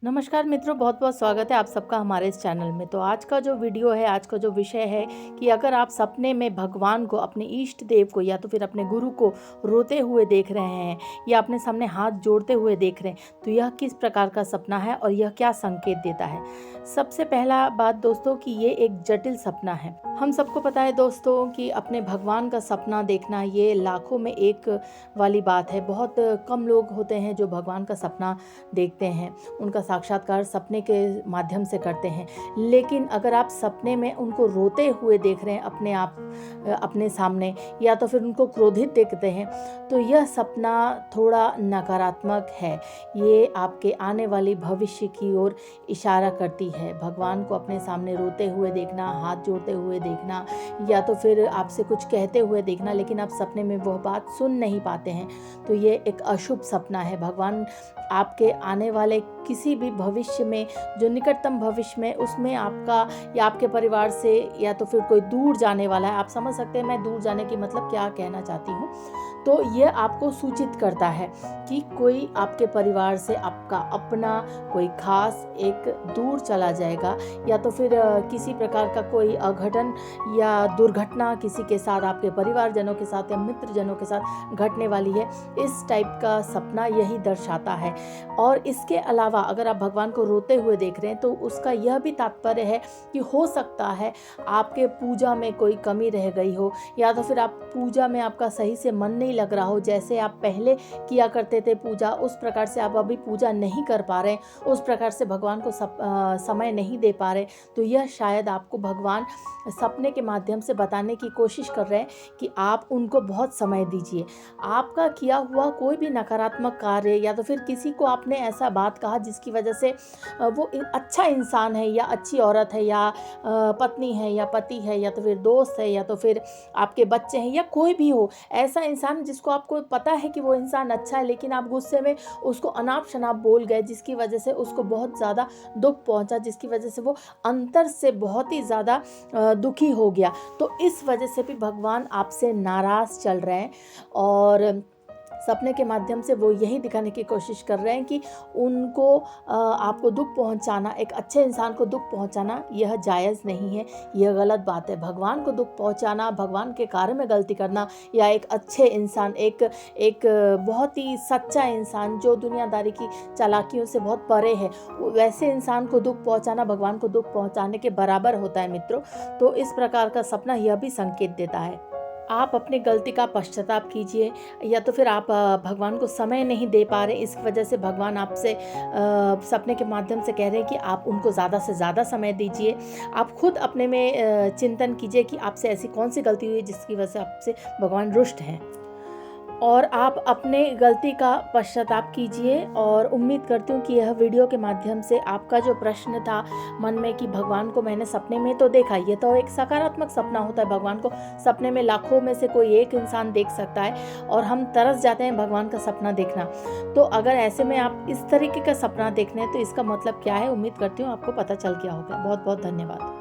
नमस्कार मित्रों, बहुत बहुत स्वागत है आप सबका हमारे इस चैनल में। तो आज का जो वीडियो है, आज का जो विषय है कि अगर आप सपने में भगवान को, अपने इष्ट देव को या तो फिर अपने गुरु को रोते हुए देख रहे हैं या अपने सामने हाथ जोड़ते हुए देख रहे हैं, तो यह किस प्रकार का सपना है और यह क्या संकेत देता है। सबसे पहला बात दोस्तों कि ये एक जटिल सपना है। हम सबको पता है दोस्तों कि अपने भगवान का सपना देखना ये लाखों में एक वाली बात है। बहुत कम लोग होते हैं जो भगवान का सपना देखते हैं, उनका साक्षात्कार सपने के माध्यम से करते हैं। लेकिन अगर आप सपने में उनको रोते हुए देख रहे हैं अपने सामने, या तो फिर उनको क्रोधित देखते हैं, तो यह सपना थोड़ा नकारात्मक है। ये आपके आने वाली भविष्य की ओर इशारा करती है। भगवान को अपने सामने रोते हुए देखना, हाथ जोड़ते हुए देखना, या तो फिर आपसे कुछ कहते हुए देखना, लेकिन आप सपने में वह बात सुन नहीं पाते हैं, तो ये एक अशुभ सपना है। भगवान आपके आने वाले किसी भी भविष्य में, जो निकटतम भविष्य में, उसमें आपका या आपके परिवार से या तो फिर कोई दूर जाने वाला है। आप समझ सकते हैं मैं दूर जाने की मतलब क्या कहना चाहती हूँ। तो ये आपको सूचित करता है कि कोई आपके परिवार से आपका अपना कोई खास एक दूर चला जाएगा, या तो फिर किसी प्रकार का कोई अघटन या दुर्घटना किसी के साथ, आपके परिवारजनों के साथ या मित्रजनों के साथ घटने वाली है। इस टाइप का सपना यही दर्शाता है। और इसके अलावा अगर आप भगवान को रोते हुए देख रहे हैं, तो उसका यह भी तात्पर्य है कि हो सकता है आपके पूजा में कोई कमी रह गई हो, या तो फिर आप पूजा में आपका सही से मन नहीं लग रहा हो। जैसे आप पहले किया करते थे पूजा, उस प्रकार से आप अभी पूजा नहीं कर पा रहे, उस प्रकार से भगवान को समय नहीं दे पा रहे, तो यह शायद आपको भगवान सपने के माध्यम से बताने की कोशिश कर रहे हैं कि आप उनको बहुत समय दीजिए। आपका किया हुआ कोई भी नकारात्मक कार्य, या तो फिर किसी को आपने ऐसा बात कहा जिसकी वजह से वो अच्छा इंसान है या अच्छी औरत है या पत्नी है या पति है या तो फिर दोस्त है या तो फिर आपके बच्चे हैं या कोई भी हो, ऐसा इंसान जिसको आपको पता है कि वो इंसान अच्छा है, लेकिन आप गुस्से में उसको अनाप शनाप बोल गए, जिसकी वजह से उसको बहुत ज़्यादा दुख पहुंचा, जिसकी वजह से वो अंतर से बहुत ही ज़्यादा दुखी हो गया। तो इस वजह से भी भगवान आपसे नाराज़ चल रहे हैं, और सपने के माध्यम से वो यही दिखाने की कोशिश कर रहे हैं कि उनको आपको दुख पहुंचाना, एक अच्छे इंसान को दुख पहुंचाना, यह जायज़ नहीं है, यह गलत बात है। भगवान को दुख पहुंचाना, भगवान के कार्य में गलती करना, या एक अच्छे इंसान, एक बहुत ही सच्चा इंसान जो दुनियादारी की चालाकियों से बहुत परे है, वैसे इंसान को दुख पहुंचाना भगवान को दुख पहुंचाने के बराबर होता है मित्रों। तो इस प्रकार का सपना यह भी संकेत देता है। आप अपनी गलती का पश्चाताप कीजिए, या तो फिर आप भगवान को समय नहीं दे पा रहे, इस वजह से भगवान आपसे सपने के माध्यम से कह रहे हैं कि आप उनको ज़्यादा से ज़्यादा समय दीजिए। आप खुद अपने में चिंतन कीजिए कि आपसे ऐसी कौन सी गलती हुई जिसकी वजह से आपसे भगवान रुष्ट हैं, और आप अपने गलती का पश्चाताप कीजिए। और उम्मीद करती हूँ कि यह वीडियो के माध्यम से आपका जो प्रश्न था मन में कि भगवान को मैंने सपने में तो देखा, ये तो एक सकारात्मक सपना होता है। भगवान को सपने में लाखों में से कोई एक इंसान देख सकता है, और हम तरस जाते हैं भगवान का सपना देखना। तो अगर ऐसे में आप इस तरीके का सपना देख रहे हैं, तो इसका मतलब क्या है, उम्मीद करती हूँ आपको पता चल गया होगा। बहुत बहुत धन्यवाद।